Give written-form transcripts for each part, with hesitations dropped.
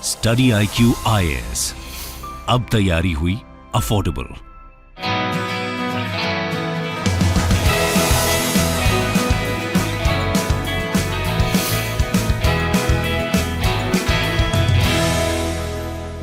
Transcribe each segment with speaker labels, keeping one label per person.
Speaker 1: Study IQ IAS, अब तैयारी हुई अफोर्डेबल।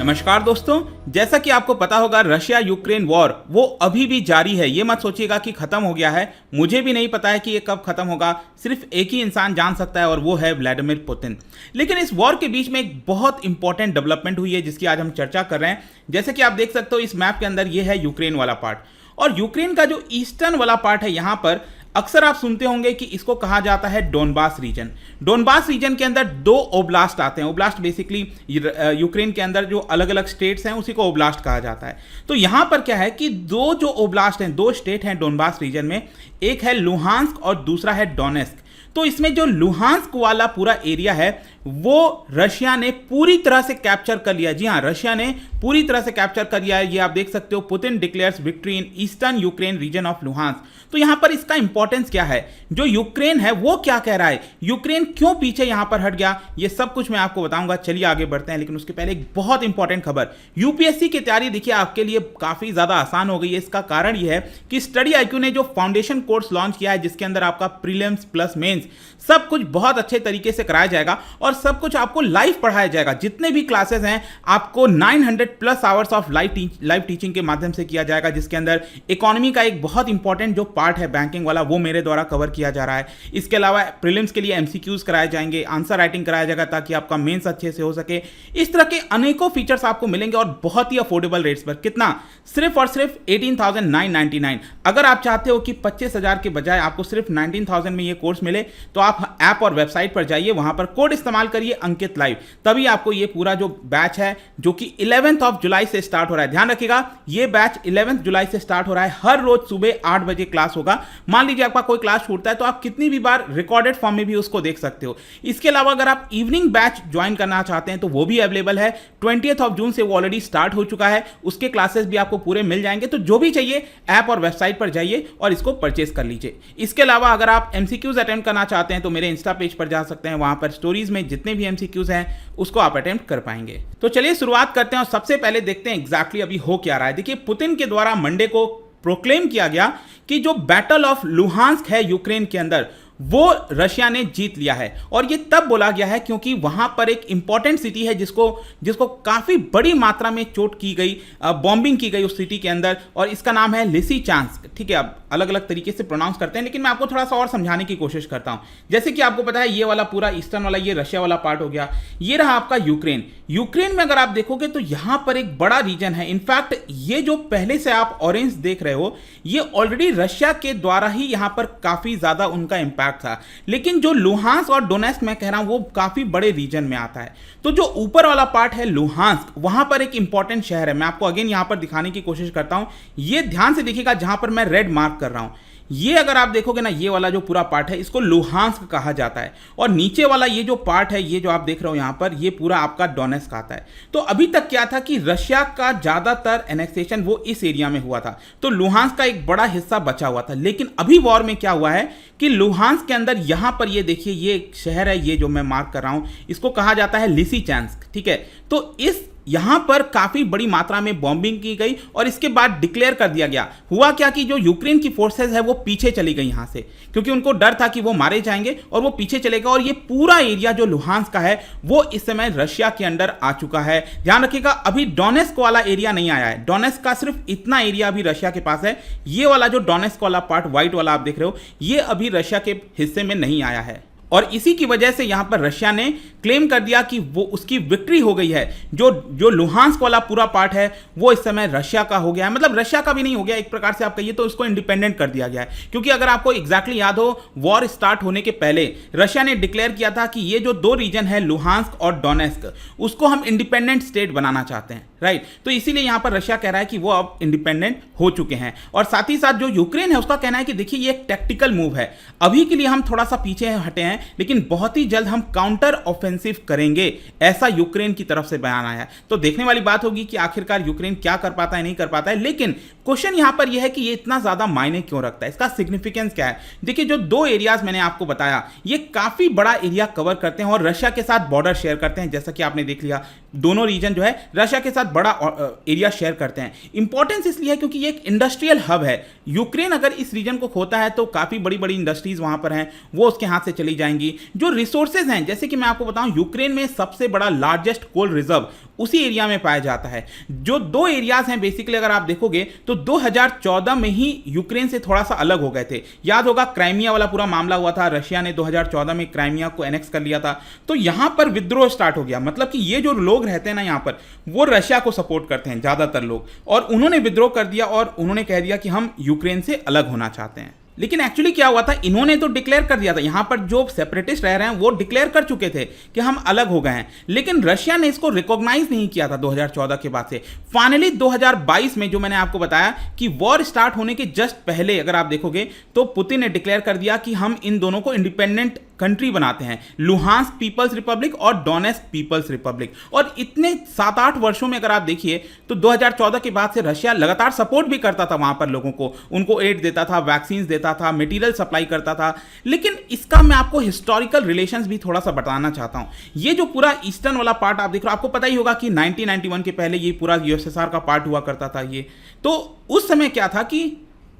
Speaker 2: नमस्कार दोस्तों, जैसा कि आपको पता होगा रशिया यूक्रेन वॉर वो अभी भी जारी है। ये मत सोचिएगा कि खत्म हो गया है, मुझे भी नहीं पता है कि ये कब खत्म होगा। सिर्फ एक ही इंसान जान सकता है और वो है व्लादिमीर पुतिन। लेकिन इस वॉर के बीच में एक बहुत इंपॉर्टेंट डेवलपमेंट हुई है जिसकी आज हम चर्चा कर रहे हैं। जैसे कि आप देख सकते हो इस मैप के अंदर ये है यूक्रेन वाला पार्ट, और यूक्रेन का जो ईस्टर्न वाला पार्ट है यहाँ पर अक्सर आप सुनते होंगे कि इसको कहा जाता है डोनबास रीजन। डोनबास रीजन के अंदर दो ओब्लास्ट आते हैं। ओब्लास्ट बेसिकली यूक्रेन के अंदर जो अलग अलग स्टेट्स हैं उसी को ओब्लास्ट कहा जाता है। तो यहां पर क्या है कि दो जो ओब्लास्ट हैं, दो स्टेट हैं डोनबास रीजन में, एक है लुहांस्क और दूसरा है डोनेस्क। तो इसमें जो लुहांस्क वाला पूरा एरिया है वो रशिया ने पूरी तरह से कैप्चर कर लिया। जी हाँ, रशिया ने पूरी तरह से कैप्चर कर लिया है। ये आप देख सकते हो, Putin declares victory in eastern Ukraine region of Luhansk. तो यहां पर इसका इंपॉर्टेंस क्या है, जो यूक्रेन है वो क्या कह रहा है, यूक्रेन क्यों पीछे यहां पर हट गया, ये सब कुछ मैं आपको बताऊंगा। चलिए आगे बढ़ते हैं, लेकिन उसके पहले एक बहुत इंपॉर्टेंट खबर। यूपीएससी की तैयारी देखिए आपके लिए काफी ज्यादा आसान हो गई है। इसका कारण यह है कि स्टडी IQ ने जो फाउंडेशन कोर्स लॉन्च किया है जिसके अंदर आपका प्रीलिम्स प्लस मेंस सब कुछ बहुत अच्छे तरीके से कराया जाएगा और सब कुछ आपको लाइव पढ़ाया जाएगा। जितने भी क्लासेस हैं आपको 900 plus hours of live teaching के माध्यम से किया जाएगा, जिसके अंदर इकोनॉमी का एक बहुत इंपॉर्टेंट जो पार्ट है बैंकिंग वाला वो मेरे द्वारा कवर किया जा रहा है। इसके अलावा प्रीलिम्स के लिए MCQs कराए जाएंगे, आंसर राइटिंग कराया जाएगा ताकि आपका मेंस अच्छे से हो सके। इस तरह के अनेकों फीचर्स आपको मिलेंगे और बहुत ही अफोर्डेबल रेट्स पर। कितना? सिर्फ और सिर्फ 18,999। अगर आप चाहते हो कि 25,000 के बजाय आपको सिर्फ 19,000 में ये कोर्स मिले तो आप ऐप और वेबसाइट पर जाइए, वहां पर कोड इस्तेमाल करिए अंकित लाइव, तभी आपको ये पूरा जो बैच है जो कि 11 जुलाई से स्टार्ट हो रहा है। ध्यान रखिएगा, ये बैच 11 जुलाई से स्टार्ट हो रहा है। हर रोज सुबह 8 बजे क्लास होगा। मान लीजिए आपका कोई क्लास छूटता है तो आप कितनी भी बार रिकॉर्डेड फॉर्म में भी उसको देख सकते हो। इसके अलावा अगर आप इवनिंग बैच ज्वाइन करना चाहते हैं तो वो भी अवेलेबल है। 20 जून से वो ऑलरेडी स्टार्ट हो चुका है, उसके क्लासेस भी आपको पूरे मिल जाएंगे। तो जो भी चाहिए ऐप और वेबसाइट पर जाइए और इसको परचेस कर लीजिए। इसके अलावा अगर आप MCQs अटेम्प्ट करना चाहते हैं तो मेरे इंस्टा पेज पर जा सकते हैं, वहां पर स्टोरीज में जितने भी MCQs हैं उसको आप अटेम्प्ट कर पाएंगे। तो चलिए शुरुआत करते हैं और सबसे पहले देखते हैं एग्जैक्टली अभी हो क्या रहा है। देखिए, पुतिन के द्वारा मंडे को प्रोक्लेम किया गया कि जो बैटल ऑफ लुहांस्क है यूक्रेन के अंदर वो रशिया ने जीत लिया है। और ये तब बोला गया है क्योंकि वहां पर एक इंपॉर्टेंट सिटी है जिसको काफी बड़ी मात्रा में चोट की गई, बॉम्बिंग की गई उस सिटी के अंदर, और इसका नाम है लिसिचांस्क। ठीक है, आप अलग अलग तरीके से प्रोनाउंस करते हैं, लेकिन मैं आपको थोड़ा सा और समझाने की कोशिश करता हूं। जैसे कि आपको पता है ये वाला पूरा ईस्टर्न वाला ये रशिया वाला पार्ट हो गया, ये रहा आपका यूक्रेन। यूक्रेन में अगर आप देखोगे तो यहां पर एक बड़ा रीजन है। इनफैक्ट ये जो पहले से आप ऑरेंज देख रहे हो ये ऑलरेडी रशिया के द्वारा ही यहां पर काफी ज्यादा उनका इंपैक्ट था। लेकिन जो लुहांस्क और डोनेस्क मैं कह रहा हूं वो काफी बड़े रीजन में आता है। तो जो ऊपर वाला पार्ट है लुहांस्क, वहां पर एक इंपॉर्टेंट शहर है। मैं आपको अगेन यहां पर दिखाने की कोशिश करता हूं, ये ध्यान से देखिएगा जहां पर मैं रेड मार्क कर रहा हूं। ये अगर आप देखोगे ना, ये वाला जो पूरा पार्ट है इसको लुहांस्क कहा जाता है, और नीचे वाला ये जो पार्ट है, ये जो आप देख रहे हो यहां पर, ये पूरा आपका डोनेस्क आता है। तो अभी तक क्या था कि रशिया का ज्यादातर एनेक्सेशन वो इस एरिया में हुआ था, तो लुहांस्क का एक बड़ा हिस्सा बचा हुआ था। लेकिन अभी वॉर में क्या हुआ है कि लुहांस्क के अंदर यहां पर ये देखिए, ये एक शहर है, ये जो मैं मार्क कर रहा हूं इसको कहा जाता है लिसिचांस्क। ठीक है, तो इस यहां पर काफी बड़ी मात्रा में बॉम्बिंग की गई और इसके बाद डिक्लेयर कर दिया गया। हुआ क्या कि जो यूक्रेन की फोर्सेस है वो पीछे चली गई यहां से, क्योंकि उनको डर था कि वो मारे जाएंगे, और वो पीछे चले गए। और ये पूरा एरिया जो लुहांस्क का है वो इस समय रशिया के अंडर आ चुका है। ध्यान रखिएगा, अभी डोनेस्क वाला एरिया नहीं आया है। डोनेस्क का सिर्फ इतना एरिया अभी रशिया के पास है। ये वाला जो डोनेस्क वाला पार्ट व्हाइट वाला आप देख रहे हो, ये अभी रशिया के हिस्से में नहीं आया है। और इसी की वजह से यहां पर रशिया ने क्लेम कर दिया कि वो उसकी विक्ट्री हो गई है। जो लुहांस्क वाला पूरा पार्ट है वो इस समय रशिया का हो गया है। मतलब रशिया का भी नहीं हो गया, एक प्रकार से आप कहिए तो उसको इंडिपेंडेंट कर दिया गया है। क्योंकि अगर आपको एग्जैक्टली याद हो, वॉर स्टार्ट होने के पहले रशिया ने डिक्लेयर किया था कि ये जो दो रीजन है लुहांस्क और डोनेस्क, उसको हम इंडिपेंडेंट स्टेट बनाना चाहते हैं। राइट, तो इसीलिए यहां पर रशिया कह रहा है कि वो अब इंडिपेंडेंट हो चुके हैं। और साथ ही साथ जो यूक्रेन है उसका कहना है कि देखिए ये एक टैक्टिकल मूव है, अभी के लिए हम थोड़ा सा पीछे हटे हैं हैं, लेकिन बहुत ही जल्द हम काउंटर ऑफेंसिव करेंगे, ऐसा यूक्रेन की तरफ से बयान आया है। तो देखने वाली बात होगी कि आखिरकार यूक्रेन क्या कर पाता है, नहीं कर पाता है। लेकिन क्वेश्चन यहां पर यह है कि ये इतना ज्यादा मायने क्यों रखता है, इसका सिग्निफिकेंस क्या है। देखिए, जो दो एरियाज मैंने आपको बताया, ये काफी बड़ा एरिया कवर करते हैं और रशिया के साथ बॉर्डर शेयर करते हैं। जैसा कि आपने देख लिया, दोनों रीजन जो है रशिया के साथ बड़ा एरिया शेयर करते हैं। इंपॉर्टेंस इसलिए है क्योंकि ये एक इंडस्ट्रियल हब है। यूक्रेन अगर इस रीजन को खोता है तो काफी बड़ी बड़ी इंडस्ट्रीज वहां पर हैं, वो उसके हाथ से चली जाएंगी। जो रिसोर्सेज हैं, जैसे कि मैं आपको बताऊं, यूक्रेन में सबसे बड़ा लार्जेस्ट कोल रिजर्व उसी एरिया में पाया जाता है। जो दो एरियाज हैं बेसिकली अगर आप देखोगे तो 2014 में ही यूक्रेन से थोड़ा सा अलग हो गए थे। याद होगा क्राइमिया वाला पूरा मामला हुआ था, रशिया ने 2014 में क्राइमिया को एनेक्स कर लिया था। तो यहां पर विद्रोह स्टार्ट हो गया, मतलब कि ये जो लोग रहते हैं ना यहां पर, वो रशिया को सपोर्ट करते हैं ज्यादातर लोग, और उन्होंने विद्रोह कर दिया और उन्होंने कह दिया कि हम यूक्रेन से अलग होना चाहते हैं। लेकिन एक्चुअली क्या हुआ था, इन्होंने तो डिक्लेयर कर दिया था, यहां पर जो सेपरेटिस्ट रह रहे हैं वो डिक्लेयर कर चुके थे कि हम अलग हो गए हैं, लेकिन रशिया ने इसको रिकॉग्नाइज नहीं किया था 2014 के बाद से। फाइनली 2022 में, जो मैंने आपको बताया कि वॉर स्टार्ट होने के जस्ट पहले अगर आप देखोगे तो पुतिन ने डिक्लेयर कर दिया कि हम इन दोनों को इंडिपेंडेंट कंट्री बनाते हैं, लुहांस्क पीपल्स रिपब्लिक और डोनेस्क पीपल्स रिपब्लिक। और इतने 7-8 वर्षों में अगर आप देखिए तो 2014 के बाद से रशिया लगातार सपोर्ट भी करता था वहां पर लोगों को, उनको एड देता था, वैक्सीन देता था, मटेरियल सप्लाई करता था। लेकिन इसका मैं आपको हिस्टोरिकल रिलेशंस भी थोड़ा सा बताना चाहता हूं। ये जो पूरा ईस्टर्न वाला पार्ट आप देख रहे हो, आपको पता ही होगा कि 1991 के पहले ये पूरा यूएसएसआर का पार्ट हुआ करता था ये। तो उस समय क्या था कि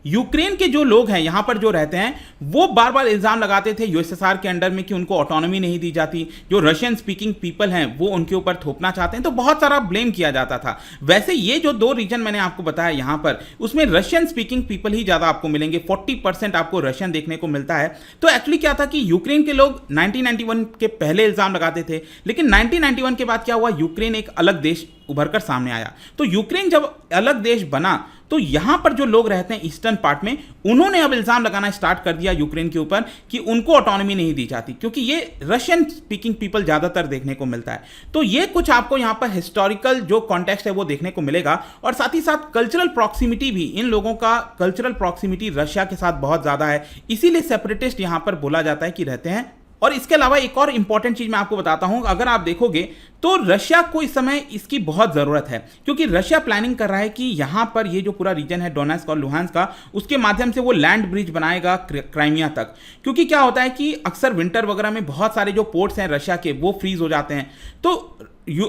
Speaker 2: यूक्रेन के जो लोग हैं यहां पर जो रहते हैं, वो बार बार इल्जाम लगाते थे यूएसएसआर के अंडर में कि उनको ऑटोनॉमी नहीं दी जाती, जो रशियन स्पीकिंग पीपल हैं वो उनके ऊपर थोपना चाहते हैं, तो बहुत सारा ब्लेम किया जाता था। वैसे ये जो दो रीजन मैंने आपको बताया यहां पर, उसमें रशियन स्पीकिंग पीपल ही ज्यादा आपको मिलेंगे, 40% आपको रशियन देखने को मिलता है। तो एक्चुअली क्या था कि यूक्रेन के लोग 1991 के पहले इल्जाम लगाते थे, लेकिन 1991 के बाद क्या हुआ, यूक्रेन एक अलग देश उभरकर सामने आया। तो यूक्रेन जब अलग देश बना तो यहां पर जो लोग रहते हैं ईस्टर्न पार्ट में, उन्होंने अब इल्जाम लगाना स्टार्ट कर दिया यूक्रेन के ऊपर कि उनको ऑटोनॉमी नहीं दी जाती, क्योंकि ये रशियन स्पीकिंग पीपल ज्यादातर देखने को मिलता है। तो ये कुछ आपको यहां पर हिस्टोरिकल जो कॉन्टेक्स्ट है वो देखने को मिलेगा, और साथ ही साथ कल्चरल प्रॉक्सिमिटी भी, इन लोगों का कल्चरल प्रॉक्सिमिटी रशिया के साथ बहुत ज्यादा है, इसीलिए सेपरेटिस्ट यहां पर बोला जाता है कि रहते हैं। और इसके अलावा एक और इंपॉर्टेंट चीज मैं आपको बताता हूं, अगर आप देखोगे तो रशिया को इस समय इसकी बहुत जरूरत है, क्योंकि रशिया प्लानिंग कर रहा है कि यहां पर ये जो पूरा रीजन है डोनेस्क और लुहांस्क का, उसके माध्यम से वो लैंड ब्रिज बनाएगा क्राइमिया तक। क्योंकि क्या होता है कि अक्सर विंटर वगैरह में बहुत सारे जो पोर्ट्स हैं रशिया के वो फ्रीज हो जाते हैं। तो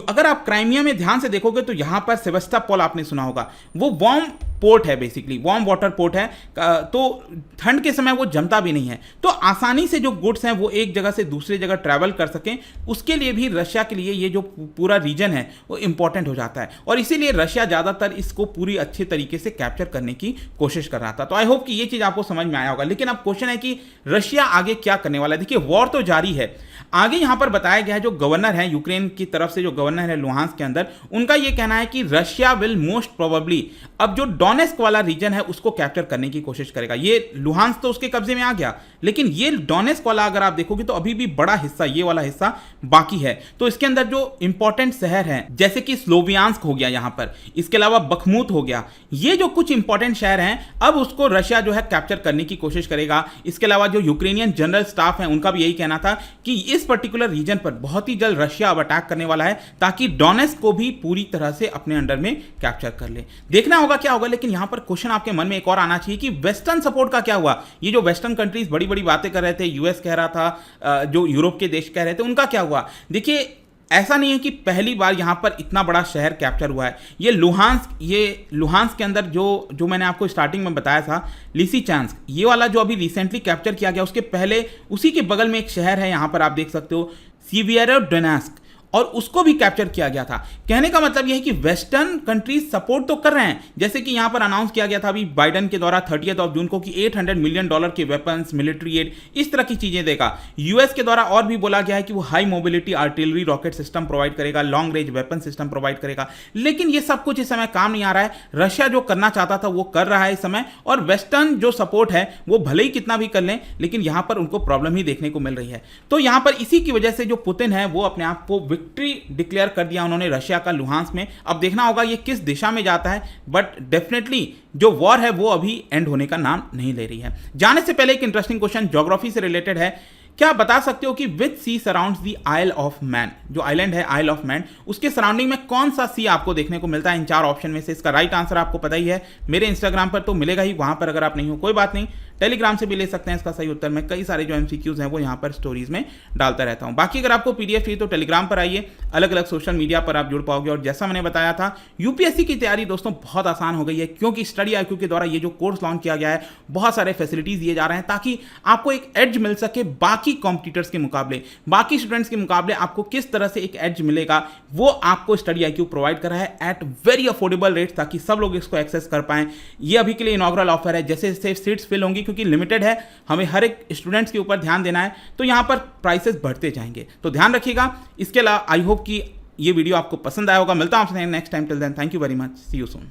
Speaker 2: अगर आप क्राइमिया में ध्यान से देखोगे तो यहां पर सेवास्टोपोल आपने सुना होगा, वो वार्म पोर्ट है, बेसिकली वार्म वाटर पोर्ट है, तो ठंड के समय वो जमता भी नहीं है। तो आसानी से जो गुड्स हैं वो एक जगह से दूसरी जगह ट्रैवल कर सकें, उसके लिए भी रशिया के लिए ये जो पूरा रीजन है वो इंपॉर्टेंट हो जाता है, और इसीलिए रशिया ज़्यादातर इसको पूरी अच्छे तरीके से कैप्चर करने की कोशिश कर रहा था। तो आई होप कि ये चीज़ आपको समझ में आया होगा। लेकिन अब क्वेश्चन है कि रशिया आगे क्या करने वाला है। देखिए, वॉर तो जारी है, आगे यहां पर बताया गया है, जो गवर्नर है यूक्रेन की तरफ से, जो गवर्नर है लुहांस्क के अंदर, उनका यह कहना है कि रशिया विल मोस्ट प्रोबेबली अब जो डोनेस्क वाला रीजन है उसको कैप्चर करने की कोशिश करेगा। ये लुहांस्क तो उसके कब्जे में आ गया, लेकिन ये डोनेस्क वाला अगर आप देखोगे तो अभी भी बड़ा हिस्सा, ये वाला हिस्सा बाकी है। तो इसके अंदर जो इंपॉर्टेंट शहर हैं जैसे कि स्लोवियांस्क हो गया यहां पर, इसके अलावा बखमूत हो गया, ये जो कुछ इंपॉर्टेंट शहर हैं अब उसको रशिया जो है कैप्चर करने की कोशिश करेगा। इसके अलावा जो यूक्रेनियन जनरल स्टाफ है उनका भी यही कहना था कि इस पर्टिकुलर रीजन पर बहुत ही जल्द रशिया अब अटैक करने वाला है, ताकि डोनेस्क को भी पूरी तरह से अपने अंडर में कैप्चर कर ले। देखना होगा क्या होगा। लेकिन यहां पर क्वेश्चन आपके मन में एक और आना चाहिए कि वेस्टर्न सपोर्ट का क्या हुआ। ये जो वेस्टर्न कंट्रीज बड़ी बड़ी बातें कर रहे थे, यूएस कह रहा था, जो यूरोप के देश कह रहे थे, उनका क्या हुआ। देखिए, ऐसा नहीं है कि पहली बार यहां पर इतना बड़ा शहर कैप्चर हुआ है। ये लुहांस्क के अंदर जो मैंने आपको स्टार्टिंग में बताया था, लिसिचांस्क, ये वाला जो अभी रिसेंटली कैप्चर किया गया, उसके पहले उसी के बगल में एक शहर है, यहां पर आप देख सकते हो, सीवियरोडोनेस्क, और उसको भी कैप्चर किया गया था। कहने का मतलब यह है कि वेस्टर्न कंट्रीज सपोर्ट तो कर रहे हैं, जैसे कि यहां पर अनाउंस किया गया था अभी बाइडेन के द्वारा 30 जून को कि $800 मिलियन के वेपन्स, मिलिट्री एड, इस तरह की चीजें देगा। यूएस के द्वारा और भी बोला गया है कि वो high mobility artillery rocket system provide करेगा, long range weapon system provide करेगा। लेकिन ये सब कुछ इस समय काम नहीं आ रहा है। रशिया जो करना चाहता था वो कर रहा है इस समय, और वेस्टर्न जो सपोर्ट है वो भले ही कितना भी कर लें, लेकिन यहां पर उनको प्रॉब्लम ही देखने को मिल रही है। तो यहां पर इसी की वजह से जो पुतिन है वो अपने आप को विक्ट्री डिक्लेयर कर दिया उन्होंने रशिया का लुहांस्क में। अब देखना होगा ये किस दिशा में जाता है, बट डेफिनेटली जो वॉर है वो अभी एंड होने का नाम नहीं ले रही है। जाने से पहले एक इंटरेस्टिंग क्वेश्चन ज्योग्राफी से रिलेटेड है क्या आप बता सकते हो कि which sea surrounds the isle of man, जो आइलैंड है आइल ऑफ मैन, उसके सराउंडिंग में कौन सा सी आपको देखने को मिलता है इन 4 ऑप्शन में से? इसका राइट आंसर आपको पता ही है, मेरे इंस्टाग्राम पर तो मिलेगा ही, वहां पर अगर आप नहीं हो कोई बात नहीं, टेलीग्राम से भी ले सकते हैं इसका सही उत्तर। मैं कई सारे जो एमसीक्यूज हैं वो यहाँ पर स्टोरीज में डालता रहता हूँ। बाकी अगर आपको पीडीएफ चाहिए तो टेलीग्राम पर आइए, अलग अलग सोशल मीडिया पर आप जुड़ पाओगे। और जैसा मैंने बताया था, यूपीएससी की तैयारी दोस्तों बहुत आसान हो गई है, क्योंकि स्टडी आईक्यू के द्वारा ये जो कोर्स लॉन्च किया गया है, बहुत सारे फैसिलिटीज दिए जा रहे हैं ताकि आपको एक एड्ज मिल सके बाकी कॉम्पिटिटर्स के मुकाबले, बाकी स्टूडेंट्स के मुकाबले आपको किस तरह से एक एड्ज मिलेगा, वो आपको स्टडी आईक्यू प्रोवाइड कर रहा है एट वेरी अफोर्डेबल रेट, ताकि सब लोग इसको एक्सेस कर पाएं। ये अभी के लिए इनॉग्रल ऑफर है, जैसे जैसे सीट्स फिल होंगी, क्योंकि लिमिटेड है, हमें हर एक स्टूडेंट्स के ऊपर ध्यान देना है, तो यहां पर प्राइसेस बढ़ते जाएंगे, तो ध्यान रखिएगा। इसके अलावा आई होप कि ये वीडियो आपको पसंद आया होगा। मिलता हूं आपसे next time, till then thank you very much, see you soon.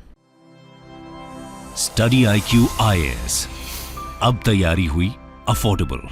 Speaker 1: Study IQ IAS, अब तैयारी हुई अफोर्डेबल।